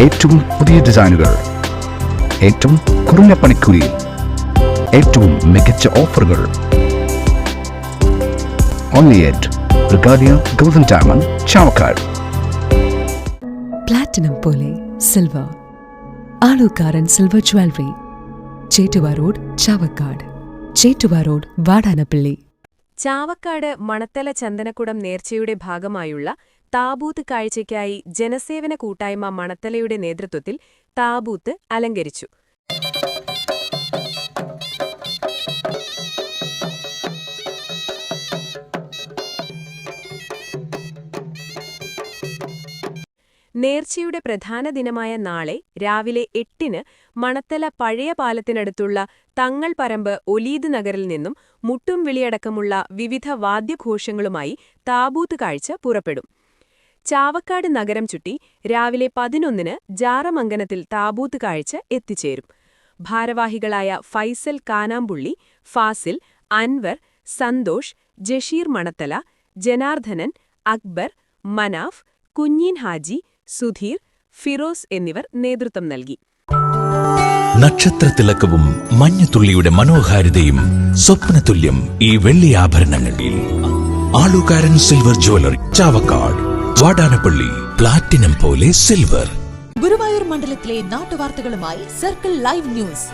ഏറ്റവും പുതിയ ഡിസൈനുകൾ, ഏറ്റവും കുറഞ്ഞ പണിക്കൂലിയിൽ, ഏറ്റവും മികച്ച ഓഫറുകൾ. Only at Regalia Golden Diamond, Chavakkad. Platinum പോലെ silver, Alukkaran silver jewellery, Chettuva road, Chavakkad. Chettuva road, Vadanappally. Chavakkad Manathala Chandanakudam നേർച്ചയുടെ ഭാഗമായുള്ള താബൂത്ത് കാഴ്ചയ്ക്കായി ജനസേവന കൂട്ടായ്മ മണത്തലയുടെ നേതൃത്വത്തിൽ താബൂത്ത് അലങ്കരിച്ചു. നേർച്ചയുടെ പ്രധാന ദിനമായ നാളെ രാവിലെ 8-ന് മണത്തല പഴയ പാലത്തിനടുത്തുള്ള തങ്ങൾ പറമ്പ് ഒലീദ് നഗറിൽ നിന്നും മുട്ടും വിളിയടക്കമുള്ള വിവിധ വാദ്യഘോഷങ്ങളുമായി താബൂത്ത് കാഴ്ച പുറപ്പെടും. ചാവക്കാട് നഗരം ചുറ്റി രാവിലെ 11-ന് ജാറമംഗനത്തിൽ താബൂത്ത് കാഴ്ച എത്തിച്ചേരും. ഭാരവാഹികളായ ഫൈസൽ കാനാമ്പുള്ളി, ഫാസിൽ, അൻവർ, സന്തോഷ്, ജഷീർ മണത്തല, ജനാർദ്ദനൻ, അക്ബർ, മനാഫ്, കുഞ്ഞീൻ ഹാജി, സുധീർ, ഫിറോസ് എന്നിവർ നേതൃത്വം നൽകി. നക്ഷത്രത്തിലക്കവും മഞ്ഞത്തുള്ളിയുടെ മനോഹാരിതയും സ്വപ്നതുല്യം ഈ വെള്ളി ആഭരണങ്ങളിൽ. Alukkaran silver jewellery, Chavakkad, Vadanappally. Platinum പോലെ സിൽവർ. ഗുരുവായൂർ മണ്ഡലത്തിലെ നാട്ടുവാർത്തകളുമായി സർക്കിൾ ലൈവ് ന്യൂസ്.